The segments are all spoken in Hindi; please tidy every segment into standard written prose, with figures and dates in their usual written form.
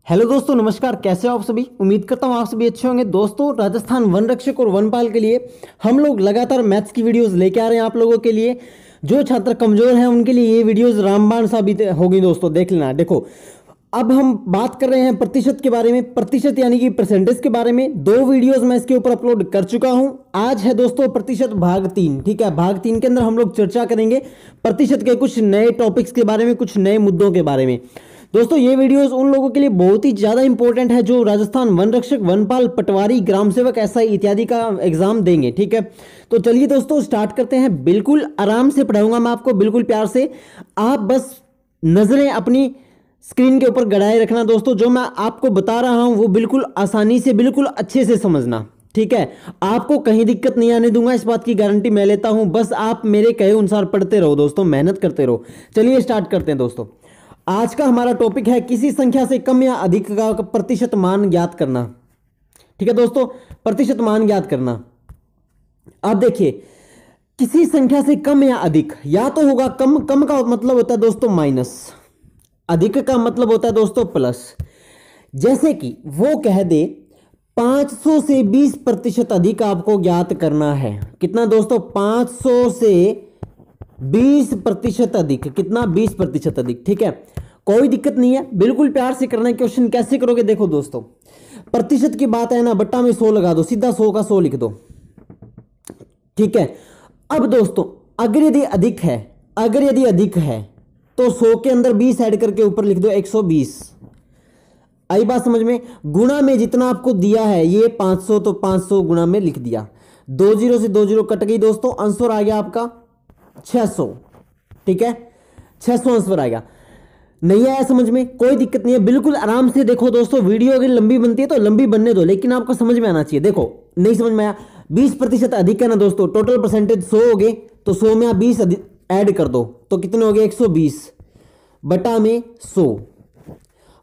हेलो दोस्तों, नमस्कार। कैसे हो आप सभी? उम्मीद करता हूँ आप सभी अच्छे होंगे। दोस्तों, राजस्थान वन रक्षक और वनपाल के लिए हम लोग लगातार मैथ्स की वीडियोस लेके आ रहे हैं आप लोगों के लिए। जो छात्र कमजोर हैं उनके लिए ये वीडियोस रामबाण साबित होगी। दोस्तों देख लेना। देखो, अब हम बात कर रहे हैं प्रतिशत के बारे में, प्रतिशत यानी कि परसेंटेज के बारे में। 2 वीडियोस मैं इसके ऊपर अपलोड कर चुका हूं। आज है दोस्तों प्रतिशत भाग 3। ठीक है, भाग 3 के अंदर हम लोग चर्चा करेंगे प्रतिशत के कुछ नए टॉपिक्स के बारे में, कुछ नए मुद्दों के बारे में। दोस्तों, ये वीडियोस उन लोगों के लिए बहुत ही ज्यादा इंपॉर्टेंट है जो राजस्थान वन रक्षक, वनपाल, पटवारी, ग्राम सेवक, एसआई इत्यादि का एग्जाम देंगे। ठीक है, तो चलिए दोस्तों स्टार्ट करते हैं। बिल्कुल आराम से पढ़ाऊंगा मैं आपको, बिल्कुल प्यार से। आप बस नजरें अपनी स्क्रीन के ऊपर गड़ाए रखना। दोस्तों, जो मैं आपको बता रहा हूं वो बिल्कुल आसानी से, बिल्कुल अच्छे से समझना। ठीक है, आपको कहीं दिक्कत नहीं आने दूंगा, इस बात की गारंटी मैं लेता हूं। बस आप मेरे कहे अनुसार पढ़ते रहो दोस्तों, मेहनत करते रहो। चलिए स्टार्ट करते हैं दोस्तों। आज का हमारा टॉपिक है किसी संख्या से कम या अधिक का प्रतिशत मान ज्ञात करना। ठीक है दोस्तों, प्रतिशत मान ज्ञात करना। अब देखिए, किसी संख्या से कम या अधिक, या तो होगा कम, कम का मतलब होता है दोस्तों माइनस, अधिक का मतलब होता है दोस्तों प्लस। जैसे कि वो कह दे 500 से 20% अधिक आपको ज्ञात करना है। कितना दोस्तों? 500 से 20% अधिक। कितना? 20% अधिक। ठीक है, कोई दिक्कत नहीं है, बिल्कुल प्यार से करना है। क्वेश्चन कैसे करोगे? देखो दोस्तों, प्रतिशत की बात है ना, बट्टा में 100 लगा दो, सीधा 100 का 100 लिख दो। ठीक है, अब दोस्तों अगर यदि अधिक है, अगर यदि अधिक है तो 100 के अंदर 20 ऐड करके ऊपर लिख दो 120। आई बात समझ में? गुणा में जितना आपको दिया है ये 500, तो 500 गुणा में लिख दिया। 2 जीरो से 2 जीरो कट गई दोस्तों, आंसर आ गया आपका 600। ठीक है, 600 आंसर आएगा। नहीं आया समझ में? कोई दिक्कत नहीं है, बिल्कुल आराम से देखो दोस्तों। वीडियो अगर लंबी बनती है तो लंबी बनने दो, लेकिन आपको समझ में आना चाहिए। देखो, नहीं समझ में आया? 20% अधिक है ना दोस्तों, टोटल परसेंटेज 100 हो गए, तो 100 में आप 20 ऐड कर दो तो कितने हो गए? 120 बटा में 100।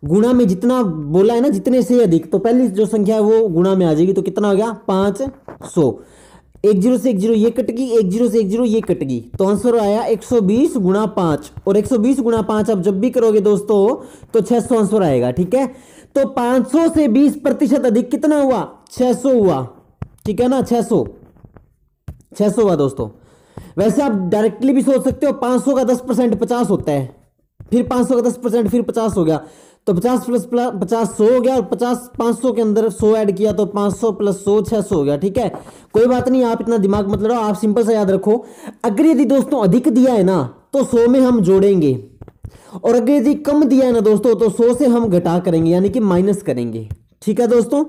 गुणा में जितना बोला है ना, जितने से अधिक, तो पहली जो संख्या है वो गुणा में आ जाएगी, तो कितना हो गया? 500। 1 जीरो से 1 जीरो ये कट गई, 1 जीरो से 1 जीरो ये कट गई, तो आंसर आया 120 गुणा 5। और 120 गुणा 5 आप जब भी करोगे दोस्तों तो 600 आंसर आएगा। ठीक है, तो 500 से 20% अधिक कितना हुआ? 600 हुआ। ठीक है ना, 600 हुआ दोस्तों। वैसे आप डायरेक्टली भी सोच सकते हो, 500 का 10% 50 होता है, फिर 500 का 10% फिर 50 हो गया, तो 50 प्लस 50 100 हो गया, और 50 500 के अंदर 100 ऐड किया तो 500 प्लस 100 600 हो गया। ठीक है, कोई बात नहीं, आप इतना दिमाग मत लगाओ, आप सिंपल सा याद रखो। अगर यदि दोस्तों अधिक दिया है ना तो 100 में हम जोड़ेंगे, और अगर यदि कम दिया है ना दोस्तों तो 100 से हम घटा करेंगे, यानी कि माइनस करेंगे। ठीक है दोस्तों,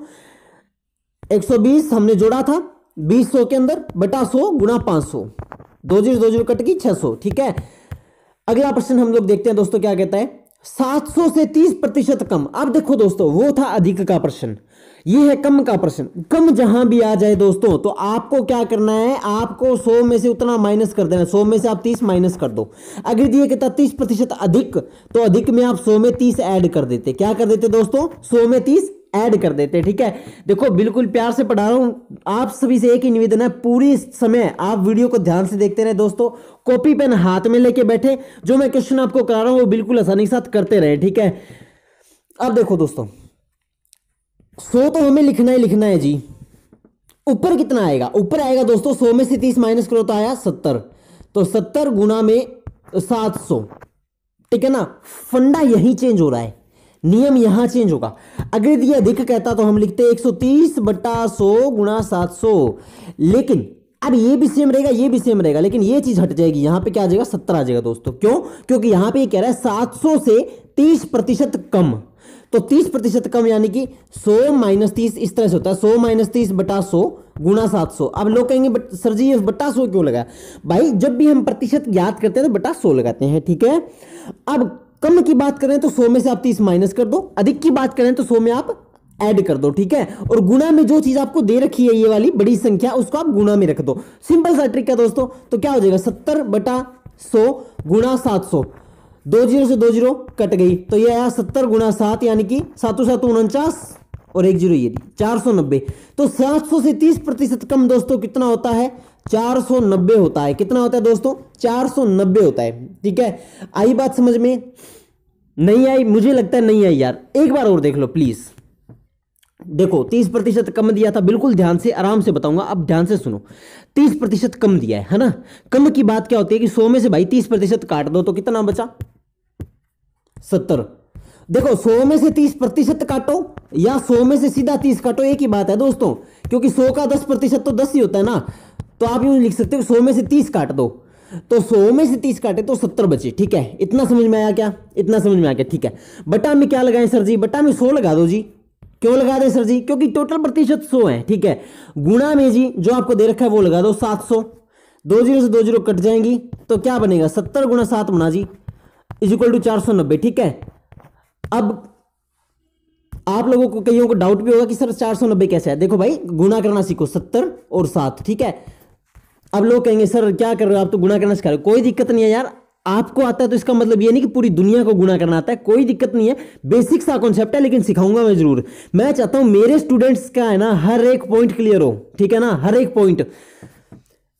120 हमने जोड़ा था 20 100 के अंदर, बटा 100 गुणा 500, 2 जीरो कट गई 600। ठीक है, अगला प्रश्न हम लोग देखते हैं दोस्तों, क्या कहता है? 700 से 30% कम। अब देखो दोस्तों, वो था अधिक का प्रश्न, ये है कम का प्रश्न। कम जहां भी आ जाए दोस्तों तो आपको क्या करना है? आपको 100 में से उतना माइनस कर देना। 100 में से आप 30 माइनस कर दो। अगर दिए कहता 30% अधिक, तो अधिक में आप 100 में 30 ऐड कर देते। क्या कर देते दोस्तों? 100 में 30 ऐड कर देते। ठीक है, देखो बिल्कुल प्यार से पढ़ा रहा हूं, आप सभी से एक ही निवेदन है, पूरी समय आप वीडियो को ध्यान से देखते रहे दोस्तों। कॉपी पेन हाथ में लेके बैठे, जो मैं क्वेश्चन आपको करा रहा हूं वो बिल्कुल आसानी के साथ करते रहे। ठीक है, अब देखो दोस्तों, 100 तो हमें लिखना ही लिखना है जी। ऊपर कितना आएगा? ऊपर आएगा दोस्तों 100 में से 30 माइनस करो तो आया 70, तो 70 गुणा में 700। ठीक है ना, फंडा यही चेंज हो रहा है, नियम यहां चेंज होगा। अगर ये अधिक कहता तो हम लिखते 130 बटा 100 गुणा 700, लेकिन अब ये भी सेम रहेगा, ये भी सेम रहेगा, लेकिन ये चीज हट जाएगी। यहां पे क्या आ जाएगा? 70 आ जाएगा दोस्तों। क्यों? क्योंकि यहां पे ये कह रहा है 700 से 30% कम, तो 30% कम यानी कि 100 माइनस 30 इस तरह से होता है, 100 माइनस 30 बटा 100 गुणा 700। अब लोग कहेंगे सर जी ये बटा 100 क्यों लगाया? भाई जब भी हम प्रतिशत ज्ञात करते हैं तो बटा 100 लगाते हैं। ठीक है, अब कम की बात करें तो 100 में से आप 30 माइनस कर दो, अधिक की बात करें तो 100 में आप ऐड कर दो। ठीक है, और गुणा में जो चीज आपको दे रखी है ये वाली बड़ी संख्या, उसको आप गुणा में रख दो। सिंपल सा ट्रिक है दोस्तों। तो क्या हो जाएगा? 70 बटा 100 गुणा 700, 2 जीरो से 2 जीरो कट गई, तो ये आया 70 गुणा 7, यानी कि 7 7 49, और 1 जीरो ये 490। तो 700 से 30% कम दोस्तों कितना होता है? 490 होता है। कितना होता है दोस्तों? 490 होता है। ठीक है, आई बात समझ में? नहीं आई, मुझे लगता है नहीं आई यार, एक बार और देख लो प्लीज। देखो 30% कम दिया था, बिल्कुल ध्यान से आराम से बताऊंगा, अब ध्यान से सुनो। 30% कम दिया है ना। कम की बात क्या होती है कि 100 में से भाई 30% काट दो तो कितना बचा, 70। देखो 100 में से 30% काटो या 100 में से सीधा 30 काटो, एक ही बात है दोस्तों, क्योंकि 100 का 10% तो 10 ही होता है ना। तो आप यूं लिख सकते हो 100 में से 30 काट दो, तो 100 में से 30 काटे तो 70 बचे। ठीक है, इतना समझ में आया क्या, इतना समझ में आ गया। ठीक है, बटा में क्या लगाएं सर जी, बटा में 100 लगा दो जी। क्यों लगा दें सर जी, क्योंकि टोटल प्रतिशत 100 है। ठीक है, गुणा में जी जो आपको दे रखा है वो लगा दो 700, 20 से 20 कट जाएंगी तो क्या बनेगा, 70 गुणा 7 बना जी इज इक्वल टू 490। ठीक है, अब आप लोगों को कईयों को डाउट भी होगा कि सर 490 कैसे है। देखो भाई गुणा करना सीखो, 70 और 7। ठीक है, अब लोग कहेंगे सर क्या कर रहे हो आप, तो गुणा करना सिखा रहे हो। कोई दिक्कत नहीं है यार, आपको आता है तो इसका मतलब ये नहीं कि पूरी दुनिया को गुणा करना आता है, कोई दिक्कत नहीं है, बेसिक सा कॉन्सेप्ट है, लेकिन सिखाऊंगा मैं जरूर। मैं चाहता हूं मेरे स्टूडेंट्स का है ना हर एक पॉइंट क्लियर हो। ठीक है ना, हर एक पॉइंट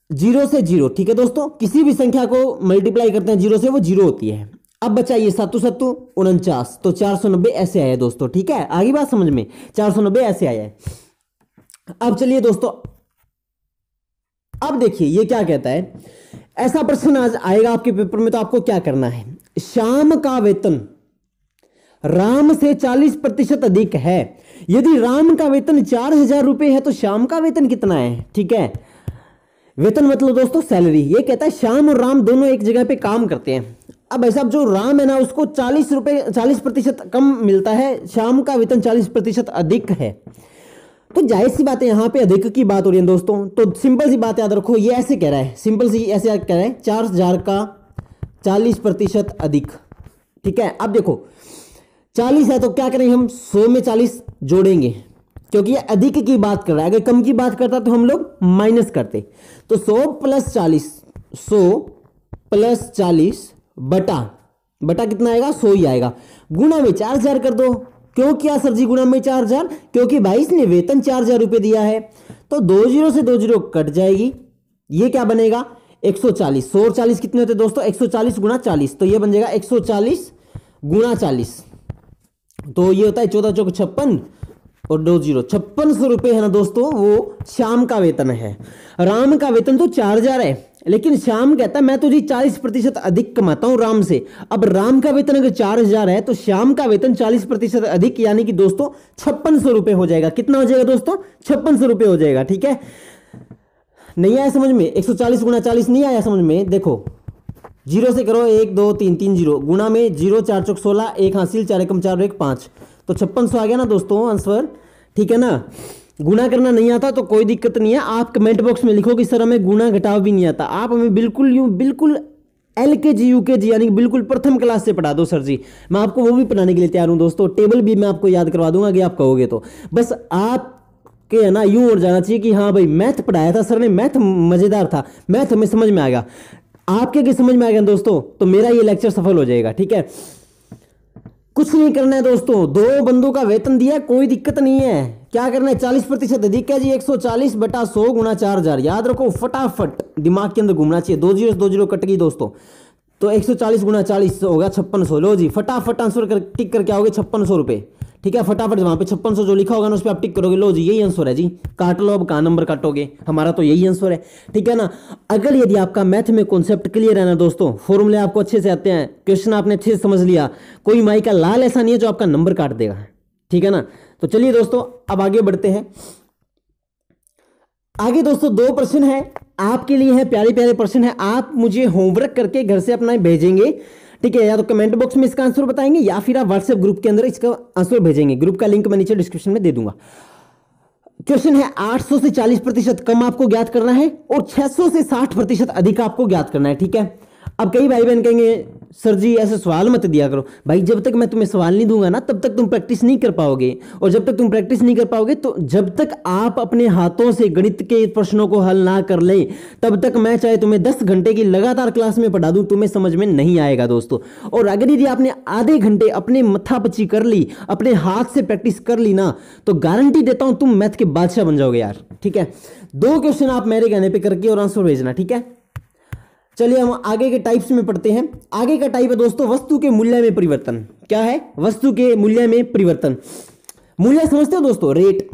0 से 0। ठीक है दोस्तों, किसी भी संख्या को मल्टीप्लाई करते हैं 0 से, वो 0 होती है। अब बचा ये 7 7 49, तो 490 ऐसे आया दोस्तों। ठीक है, आगे बात समझ में, 490 ऐसे आया है। अब चलिए दोस्तों, अब देखिए ये क्या कहता है, ऐसा प्रश्न आज आएगा आपके पेपर में, तो आपको क्या करना है, श्याम का वेतन राम से 40% अधिक है। यदि राम का वेतन 4,000 रुपए है तो श्याम का वेतन कितना है। ठीक है, वेतन मतलब दोस्तों सैलरी। ये कहता है श्याम और राम दोनों एक जगह पे काम करते हैं। अब भाई साहब जो राम है ना उसको 40% कम मिलता है, श्याम का वेतन 40% अधिक है। तो जाहिर सी बात है यहां पे अधिक की बात हो रही है दोस्तों, तो सिंपल सी बात याद रखो, ये ऐसे कह रहा है, सिंपल सी ऐसे कह रहा है 4,000 का 40% अधिक। ठीक है, अब देखो 40 है तो क्या करेंगे हम, 100 में 40 जोड़ेंगे, क्योंकि ये अधिक की बात कर रहा है। अगर कम की बात करता तो हम लोग माइनस करते। तो 100 प्लस 40, 100 प्लस 40 बटा कितना आएगा, 100 ही आएगा। गुणा में 4,000 कर दो। क्यों किया सर जी गुणा में 4,000, क्योंकि भाई इसने वेतन 4,000 रुपए दिया है। तो 20 से 20 कट जाएगी, ये क्या बनेगा 140। 100 और 40 कितने होते दोस्तों, 140 गुणा 40, तो ये बन जाएगा 140 गुणा 40, तो ये होता है 14 चौक 56 और 20 5600 रुपए है ना दोस्तों, वो श्याम का वेतन है। राम का वेतन तो 4,000 है, लेकिन श्याम कहता है मैं तो जी 40% अधिक कमाता हूं राम से। अब राम का वेतन अगर 4,000 है तो श्याम का वेतन 40% अधिक, यानी कि दोस्तों 5600 रुपए हो जाएगा। कितना हो जाएगा दोस्तों, 5600 रुपए हो जाएगा। ठीक है, नहीं आया समझ में, 140 गुणा 40 नहीं आया समझ में। देखो 0 से करो, 1 2 3 3 0 गुणा में 0 4 चौक 16, 1 हासिल 4 एकम 4 1 5, तो 5600 आ गया ना दोस्तों आंसर। ठीक है ना, गुणा करना नहीं आता तो कोई दिक्कत नहीं है, आप कमेंट बॉक्स में लिखो कि सर हमें गुणा घटाव भी नहीं आता। आप हमें बिल्कुल LKG UKG यानी बिल्कुल प्रथम क्लास से पढ़ा दो सर जी, मैं आपको वो भी पढ़ाने के लिए तैयार हूं दोस्तों। टेबल भी मैं आपको याद करवा दूंगा कि आप कहोगे तो। बस आप के है ना यूं हो जाना चाहिए कि हाँ भाई मैथ पढ़ाया था सर ने, मैथ मजेदार था, मैथ हमें समझ में आ गया। आपके अगर समझ में आ गया दोस्तों तो मेरा ये लेक्चर सफल हो जाएगा। ठीक है, कुछ नहीं करना है दोस्तों, 2 बंदों का वेतन दिया, कोई दिक्कत नहीं है। क्या करना है, 40% अधिक है जी, 140 बटा 100 गुणा 4,000। याद रखो, फटाफट दिमाग के अंदर घूमना चाहिए। 2 0 कट गई दोस्तों, तो 140 गुणा 40 होगा 5600। लो जी फटाफट आंसर टिक करके आओगे 5600 रुपए। ठीक है, फटाफट वहां पे 5600 जो लिखा होगा ना उस पर आप टिक करोगे। लो जी यही आंसर है जी, काट लो, अब कहां नंबर काटोगे, हमारा तो यही आंसर है। ठीक है ना, अगर यदि आपका मैथ में कॉन्सेप्ट क्लियर है ना दोस्तों, फॉर्मूले आपको अच्छे से आते हैं, क्वेश्चन आपने अच्छे से समझ लिया, कोई माई का लाल ऐसा नहीं है जो आपका नंबर काट देगा। ठीक है ना, तो चलिए दोस्तों अब आगे बढ़ते हैं। आगे दोस्तों 2 प्रश्न है आपके लिए, है प्यारे प्यारे प्रश्न है, आप मुझे होमवर्क करके घर से अपना भेजेंगे। ठीक है, या तो कमेंट बॉक्स में इसका आंसर बताएंगे या फिर आप व्हाट्सएप ग्रुप के अंदर इसका आंसर भेजेंगे। ग्रुप का लिंक मैं नीचे डिस्क्रिप्शन में दे दूंगा। क्वेश्चन है 800 से 40% कम आपको ज्ञात करना है और 600 से 60% अधिक आपको ज्ञात करना है। ठीक है, अब कई भाई बहन कहेंगे सर जी ऐसे सवाल मत दिया करो। भाई जब तक मैं तुम्हें सवाल नहीं दूंगा ना तब तक तुम प्रैक्टिस नहीं कर पाओगे, और जब तक तुम प्रैक्टिस नहीं कर पाओगे तो जब तक आप अपने हाथों से गणित के प्रश्नों को हल ना कर ले तब तक मैं चाहे तुम्हें 10 घंटे की लगातार क्लास में पढ़ा दूं, तुम्हें समझ में नहीं आएगा दोस्तों। और अगर यदि आपने आधे घंटे अपने मत्थापच्ची कर ली, अपने हाथ से प्रैक्टिस कर ली ना, तो गारंटी देता हूं तुम मैथ के बादशाह बन जाओगे यार। ठीक है, 2 क्वेश्चन आप मेरे कहने पर करके और आंसर भेजना। ठीक है, चलिए हम आगे के टाइप्स में पढ़ते हैं। आगे का टाइप है दोस्तों वस्तु के मूल्य में परिवर्तन। क्या है? वस्तु के मूल्य में परिवर्तन। मूल्य समझते हो दोस्तों? रेट,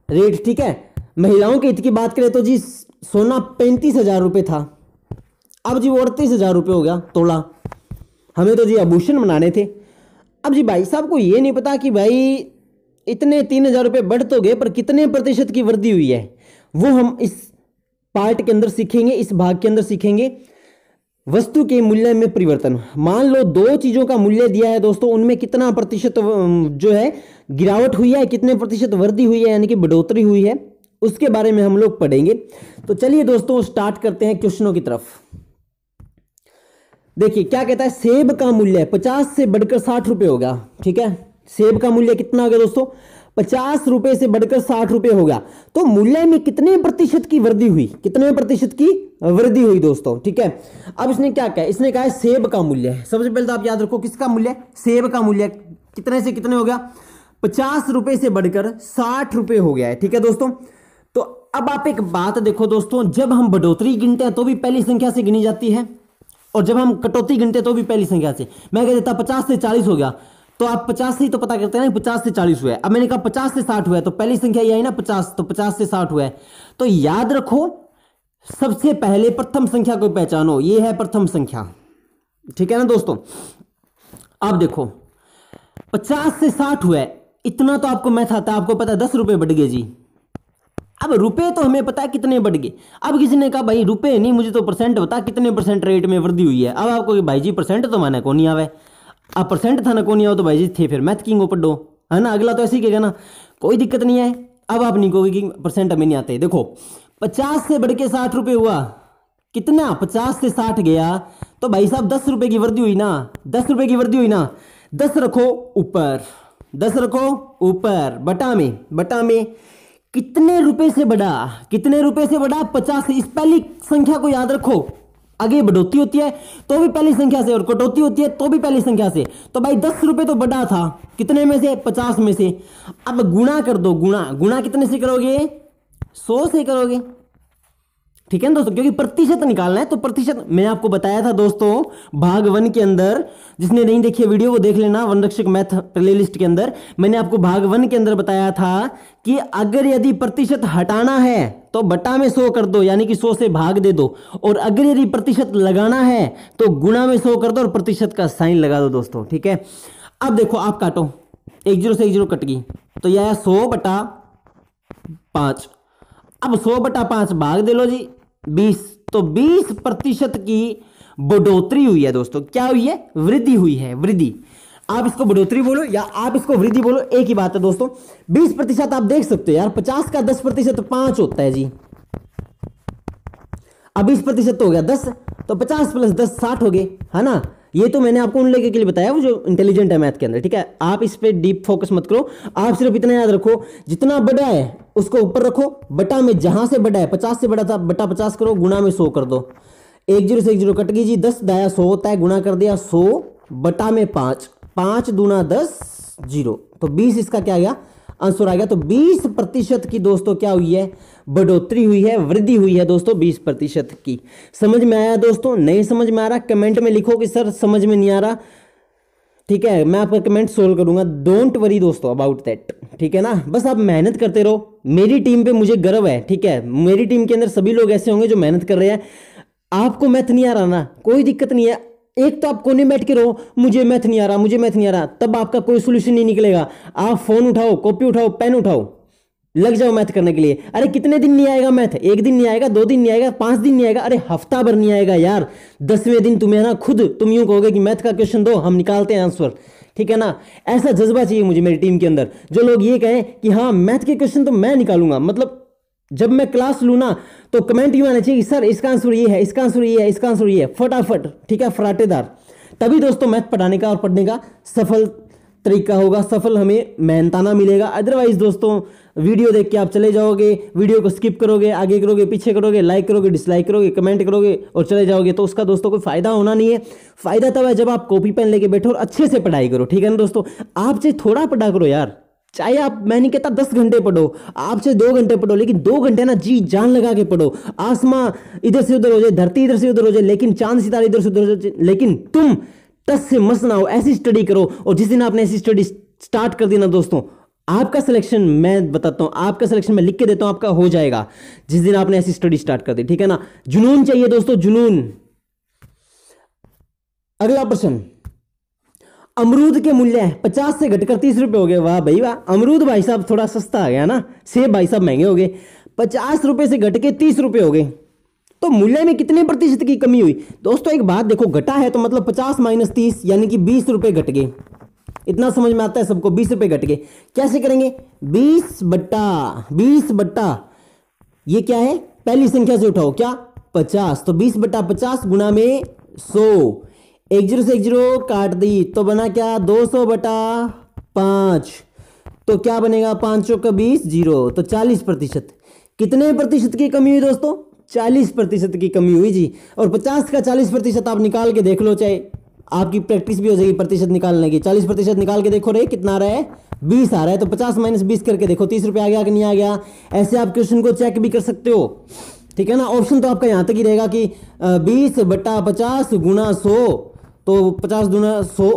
रेट, ठीक है। महिलाओं के हित की बात करें तो जी सोना 35,000 रुपये था, अब जी वो 38,000 रुपये हो गया तोला। हमें तो जी आभूषण बनाने थे। अब जी भाई साहब को ये नहीं पता कि भाई इतने 3,000 रुपये बढ़ तो गए पर कितने प्रतिशत की वृद्धि हुई है, वो हम इस पार्ट के अंदर सीखेंगे, इस भाग के अंदर सीखेंगे। वस्तु के मूल्य में परिवर्तन। मान लो दो चीजों का मूल्य दिया है दोस्तों, उनमें कितना प्रतिशत जो है गिरावट हुई है, कितने प्रतिशत वृद्धि हुई है यानी कि बढ़ोतरी हुई है, उसके बारे में हम लोग पढ़ेंगे। तो चलिए दोस्तों स्टार्ट करते हैं क्वेश्चनों की तरफ। देखिए क्या कहता है, सेब का मूल्य 50 से बढ़कर 60 रुपये होगा। ठीक है, सेब का मूल्य कितना हो गया दोस्तों? 50 रुपए से बढ़कर 60 रुपए हो गया। तो मूल्य में कितने प्रतिशत की वृद्धि हुई? कितने प्रतिशत की वृद्धि हुई दोस्तों? ठीक है, अब इसने क्या कहा? इसने कहा है सेब का मूल्य है। सबसे पहले तो आप याद रखो किसका मूल्य? सेब का मूल्य कितने से कितने हो गया? 50 रुपए से बढ़कर 60 रुपए हो गया है। ठीक है दोस्तों, तो अब आप एक बात देखो दोस्तों, जब हम बढ़ोतरी गिनते हैं तो भी पहली संख्या से गिनी जाती है, और जब हम कटौती गिनते हैं तो भी पहली संख्या से। मैं कह देता 50 से 40 हो गया, तो आप 50 से ही तो पता करते हैं ना 50 से 40 हुआ है। अब मैंने कहा 50 से 60 हुआ है, तो पहली संख्या ये आई ना 50, तो 50 से 60 हुआ है। तो याद रखो सबसे पहले प्रथम संख्या को पहचानो, ये है प्रथम संख्या। ठीक है ना दोस्तों, अब देखो 50 से 60 हुआ है, इतना तो आपको मैथ आता है, आपको पता है 10 रुपए बढ़ गए जी। अब रुपए तो हमें पता है कितने बढ़ गए। अब किसी ने कहा भाई रुपए नहीं, मुझे तो परसेंट बता कितने परसेंट रेट में वृद्धि हुई है। अब आपको भाई जी परसेंट तो माने को नहीं आवे, अब परसेंट था ना को नहीं आओ तो भाई जी थे फिर मैथ किंग पढ़ो, है ना। अगला तो ऐसे ही कहेगा ना कोई दिक्कत नहीं है। अब आप नहीं कहोगे कि परसेंट हमें नहीं आते। देखो 50 से बढ़ के 60 रुपए हुआ, कितना? 50 से 60 गया, तो भाई साहब 10 रुपए की वृद्धि हुई ना, 10 रुपए की वृद्धि हुई ना। 10 रखो ऊपर, 10 रखो ऊपर, बटा में कितने रुपए से बढ़ा? कितने रुपए से बढ़ा? 50 से। इस पहली संख्या को याद रखो, आगे बढ़ोतरी होती है तो भी पहली संख्या से, और कटौती होती है तो भी पहली संख्या से। तो भाई 10 रुपए तो बढ़ा था, कितने में से? 50 में से। अब गुणा कर दो, गुणा कितने से करोगे? 100 से करोगे। ठीक है ना दोस्तों, क्योंकि प्रतिशत निकालना है। तो प्रतिशत मैं आपको बताया था दोस्तों भाग 1 के अंदर, जिसने नहीं देखी है वीडियो वो देख लेना, वनरक्षक मैथ प्लेलिस्ट के अंदर मैंने आपको भाग 1 के अंदर बताया था कि अगर यदि प्रतिशत हटाना है तो बटा में 100 कर दो, यानी कि 100 से भाग दे दो, और अगर यदि प्रतिशत लगाना है तो गुणा में 100 कर दो और प्रतिशत का साइन लगा दो दोस्तों। ठीक है, अब देखो आप काटो, 1 0 से 1 0 कट गई, तो यह 100/5। अब 100/5 भाग दे लो जी 20, तो 20% की बढ़ोतरी हुई है दोस्तों। क्या हुई है? वृद्धि हुई है, वृद्धि। आप इसको बढ़ोतरी बोलो या आप इसको वृद्धि बोलो, एक ही बात है दोस्तों। 20% आप देख सकते हो यार, 50 का 10% 5 होता है जी। अब 20% तो हो गया 10, तो 50 + 10 60 हो गए, है ना। ये तो मैंने आपको उन लोगों के लिए बताया वो जो इंटेलिजेंट है मैथ के अंदर। ठीक है, आप इस पे डीप फोकस मत करो, आप सिर्फ इतना याद रखो जितना बड़ा है उसको ऊपर रखो, बटा में जहां से बड़ा है 50 से बड़ा था बटा 50 करो, गुणा में 100 कर दो। 1 0 से 1 0 कट गई जी, 10 दाया 100 होता है, गुणा कर दिया 100 बटा में 5, 5 दूना 10 0, तो 20 इसका क्या गया? आंसर आ गया। तो 20% की दोस्तों क्या हुई है? बढ़ोतरी हुई है, वृद्धि हुई है दोस्तों 20% की। समझ में आया दोस्तों? नहीं समझ में आ रहा कमेंट में लिखो कि सर समझ में नहीं आ रहा। ठीक है, मैं आपका कमेंट सोल्व करूंगा, डोंट वरी दोस्तों अबाउट दैट। ठीक है ना, बस आप मेहनत करते रहो। मेरी टीम पे मुझे गर्व है। ठीक है, मेरी टीम के अंदर सभी लोग ऐसे होंगे जो मेहनत कर रहे हैं। आपको मैथ नहीं आ रहा ना, कोई दिक्कत नहीं है, एक तो आप कोने बैठ के रहो मुझे मैथ नहीं आ रहा, मुझे मैथ नहीं आ रहा, तब आपका कोई सोल्यूशन नहीं निकलेगा। आप फोन उठाओ, कॉपी उठाओ, पेन उठाओ, लग जाओ मैथ करने के लिए। अरे कितने दिन नहीं आएगा मैथ? 1 दिन नहीं आएगा, 2 दिन नहीं आएगा, 5 दिन नहीं आएगा, अरे हफ्ता भर नहीं आएगा यार। 10वें दिन तुम्हें ना खुद तुम यूं कहोगे कि मैथ का क्वेश्चन दो, हम निकालते हैं आंसर। ठीक है ना, ऐसा जज्बा चाहिए मुझे मेरी टीम के अंदर, जो लोग ये कहें कि हाँ मैथ के क्वेश्चन तो मैं निकालूंगा। मतलब जब मैं क्लास लूँ ना तो कमेंट यूं आना चाहिए कि सर इसका आंसर ये है, इसका आंसर ये है, इसका आंसर ये है, फटाफट। ठीक है, फराटेदार। तभी दोस्तों मैथ पढ़ाने का और पढ़ने का सफल तरीका होगा, सफल हमें मेहनताना मिलेगा। अदरवाइज दोस्तों वीडियो देख के आप चले जाओगे, वीडियो को स्किप करोगे, आगे करोगे, पीछे करोगे, लाइक करोगे, डिसलाइक करोगे, कमेंट करोगे और चले जाओगे, तो उसका दोस्तों कोई फायदा होना नहीं है। फायदा तब है जब आप कॉपी पेन लेके बैठो और अच्छे से पढ़ाई करो। ठीक है ना दोस्तों, आप चाहे थोड़ा पढ़ा करो यार, चाहे आप, मैं नहीं कहता 10 घंटे पढ़ो, आप चाहे 2 घंटे पढ़ो, लेकिन 2 घंटे ना जी जान लगा के पढ़ो। आसमां इधर से उधर हो जाए, धरती इधर से उधर हो जाए, लेकिन चांद सितारे इधर से उधर हो जाए, लेकिन तुम टस से मस ना हो, ऐसी स्टडी करो। और जिस दिन आपने ऐसी स्टडी स्टार्ट कर दी ना दोस्तों, आपका सिलेक्शन मैं बताता हूं, आपका सिलेक्शन मैं लिख के देता हूं, आपका हो जाएगा जिस दिन आपने ऐसी स्टडी स्टार्ट कर दी, ठीक है ना। जुनून चाहिए दोस्तों, जुनून। अगला प्रश्न, अमरूद के मूल्य 50 से घटकर 30 रुपए हो गए। वाह भाई वाह, अमरूद भाई साहब थोड़ा सस्ता आ गया ना, सेब भाई साहब महंगे हो गए। 50 रुपए से घट के 30 रुपए हो गए, तो मूल्य में कितने प्रतिशत की कमी हुई दोस्तों? एक बात देखो, घटा है तो मतलब 50 माइनस 30 यानी कि 20 रुपए घट गए। इतना समझ में आता है सबको, 20 रुपए घट गए। कैसे करेंगे? 20 बट्टा ये क्या है, पहली संख्या से उठाओ, क्या 50, तो 20 बट्टा 50 गुना में 100, 1 0 से 1 0 काट दी तो बना क्या, 200 बटा 5, तो क्या बनेगा, 5 का 20 0, तो 40%। कितने प्रतिशत की कमी हुई दोस्तों? 40% की कमी हुई जी। और 50 का 40% आप निकाल के देख लो, चाहे आपकी प्रैक्टिस भी हो जाएगी प्रतिशत निकालने की। 40% निकाल के देखो रे, कितना आ रहा है, 20 आ रहा है, तो 50 माइनस 20 करके देखो 30 रुपए आ गया कि नहीं आ गया। ऐसे आप क्वेश्चन को चेक भी कर सकते हो, ठीक है ना। ऑप्शन तो आपका यहां तक ही रहेगा कि 20 बट्टा 50 गुना 100, तो 50 गुना 100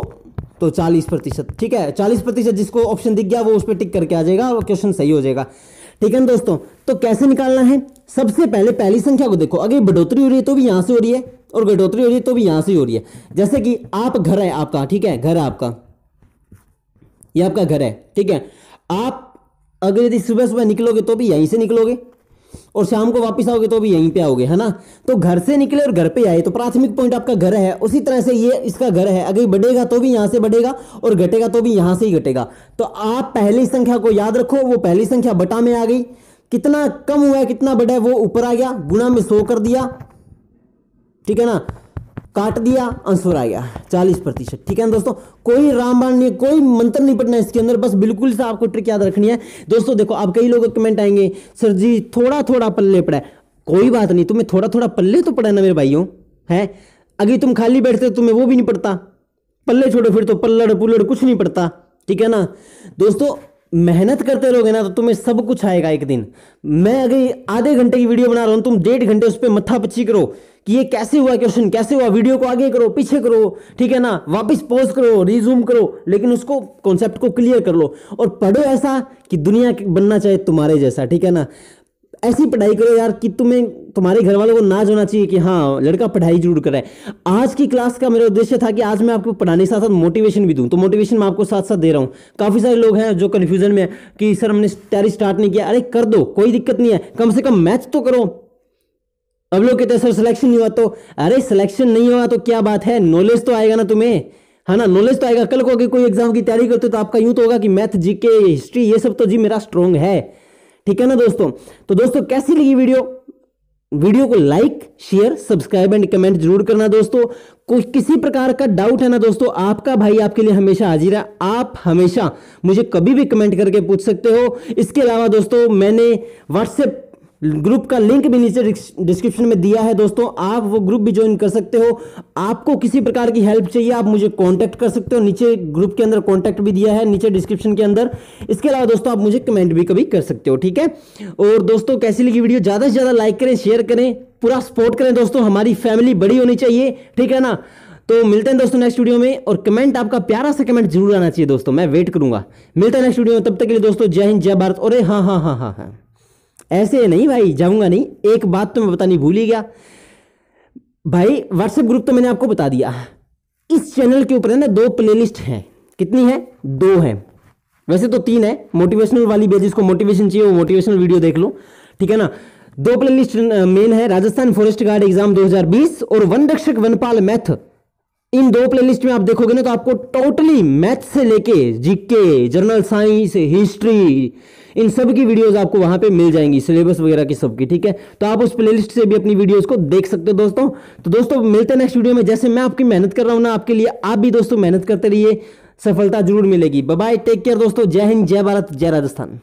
तो 40%, ठीक है। 40% जिसको ऑप्शन दिख गया वो उस पर टिक करके आ जाएगा और क्वेश्चन सही हो जाएगा, ठीक है ना दोस्तों। तो कैसे निकालना है? सबसे पहले पहली संख्या को देखो, अगर बढ़ोतरी हो रही है तो भी यहां से हो रही है और घटोतरी हो रही है तो भी यहां से हो रही है। जैसे कि आप, घर है आपका, ठीक है, घर है आपका, ये आपका घर है, ठीक है। आप अगर यदि सुबह सुबह निकलोगे तो भी यहीं से निकलोगे और शाम को वापस आओगे तो भी यहीं पे आओगे, है ना। तो घर से निकले और घर पे आए तो प्राथमिक पॉइंट आपका घर है। उसी तरह से ये इसका घर है, अगर बढ़ेगा तो भी यहां से बढ़ेगा और घटेगा तो भी यहां से ही घटेगा। तो आप पहली संख्या को याद रखो, वो पहली संख्या बटा में आ गई, कितना कम हुआ है कितना बढ़ा है वो ऊपर आ गया, गुना में 100 कर दिया, ठीक है ना, काट दिया, आंसर आ गया 40%, ठीक है ना दोस्तों। कोई रामबाण नहीं, कोई मंत्र नहीं पढ़ना इसके अंदर, बस बिल्कुल से आपको ट्रिक याद रखनी है दोस्तों। देखो अब कई लोग कमेंट आएंगे, सर जी थोड़ा थोड़ा पल्ले पड़ा है, कोई बात नहीं, तुम्हें थोड़ा थोड़ा पल्ले तो पड़ा है ना मेरे भाइयों, है। अगर तुम खाली बैठते हो तुम्हें वो भी नहीं पड़ता, पल्ले छोड़ो फिर तो पल्लड़ पुल्लड़ कुछ नहीं पड़ता, ठीक है ना दोस्तों। मेहनत करते रहोगे ना तो तुम्हें सब कुछ आएगा एक दिन। मैं अगर आधे घंटे की वीडियो बना रहा हूं, तुम 1.5 घंटे उस पर मत्था पच्ची करो कि ये कैसे हुआ क्वेश्चन, कैसे हुआ, वीडियो को आगे करो पीछे करो, ठीक है ना, वापस पॉज करो रिज्यूम करो, लेकिन उसको कॉन्सेप्ट को क्लियर कर लो और पढ़ो ऐसा कि दुनिया बनना चाहे तुम्हारे जैसा, ठीक है ना। ऐसी पढ़ाई करो यार कि तुम्हें तुम्हारे घर वालों को नाज होना चाहिए कि हाँ लड़का पढ़ाई जरूर करे। आज की क्लास का मेरा उद्देश्य था कि आज मैं आपको पढ़ाने के साथ साथ मोटिवेशन भी दूं, तो मोटिवेशन मैं आपको साथ साथ दे रहा हूं। काफी सारे लोग हैं जो कंफ्यूजन में है कि सर हमने तैयारी स्टार्ट नहीं किया, अरे कर दो, कोई दिक्कत नहीं है, कम से कम मैथ तो करो। अब लोग कहते हैं सर सिलेक्शन नहीं हुआ, तो अरे सिलेक्शन नहीं हुआ तो क्या बात है, नॉलेज तो आएगा ना तुम्हें, है ना, नॉलेज तो आएगा। कल को अगर कोई एग्जाम की तैयारी करते हो तो आपका यूं तो होगा कि मैथ जीके हिस्ट्री ये सब तो जी मेरा स्ट्रॉन्ग है, ठीक है ना दोस्तों। तो दोस्तों कैसी लगी वीडियो को like share subscribe and comment जरूर करना दोस्तों। कोई किसी प्रकार का डाउट है ना दोस्तों, आपका भाई आपके लिए हमेशा हाजिर है, आप हमेशा मुझे कभी भी कमेंट करके पूछ सकते हो। इसके अलावा दोस्तों मैंने व्हाट्सएप ग्रुप का लिंक भी नीचे डिस्क्रिप्शन में दिया है दोस्तों, आप वो ग्रुप भी ज्वाइन कर सकते हो। आपको किसी प्रकार की हेल्प चाहिए आप मुझे कांटेक्ट कर सकते हो, नीचे ग्रुप के अंदर कांटेक्ट भी दिया है नीचे डिस्क्रिप्शन के अंदर। इसके अलावा दोस्तों आप मुझे कमेंट भी कभी कर सकते हो, ठीक है। और दोस्तों कैसी लगी वीडियो, ज्यादा से ज्यादा लाइक करें शेयर करें, पूरा सपोर्ट करें दोस्तों, हमारी फैमिली बड़ी होनी चाहिए, ठीक है ना। तो मिलते हैं दोस्तों नेक्स्ट वीडियो में, और कमेंट आपका प्यारा सा कमेंट जरूर आना चाहिए दोस्तों, मैं वेट करूंगा। मिलते हैं नेक्स्ट वीडियो में, तब तक के लिए दोस्तों जय हिंद जय भारत। और हाँ हाँ हाँ हाँ हाँ ऐसे नहीं भाई, जाऊंगा नहीं, एक बात तो मैं बतानी भूल ही गया भाई, व्हाट्सएप ग्रुप तो मैंने आपको बता दिया। इस चैनल के ऊपर है ना 2 प्लेलिस्ट हैं, कितनी है 2 है, वैसे तो 3 है। मोटिवेशनल वाली भी जिसको मोटिवेशन चाहिए वो मोटिवेशनल वीडियो देख लो, ठीक है ना। 2 प्लेलिस्ट मेन है, राजस्थान फॉरेस्ट गार्ड एग्जाम 2020 और वन रक्षक वनपाल मैथ। इन 2 प्लेलिस्ट में आप देखोगे ना तो आपको टोटली मैथ से लेके GK general science history in सब की वीडियोस आपको वहां पे मिल जाएंगी, सिलेबस वगैरह की सबकी, ठीक है। तो आप उस प्लेलिस्ट से भी अपनी वीडियोस को देख सकते हो दोस्तों। तो दोस्तों मिलते हैं नेक्स्ट वीडियो में, जैसे मैं आपकी मेहनत कर रहा हूं ना आपके लिए, आप भी दोस्तों मेहनत करते रहिए, सफलता जरूर मिलेगी। बाय बाय, टेक केयर दोस्तों, जय हिंद जय भारत जय राजस्थान।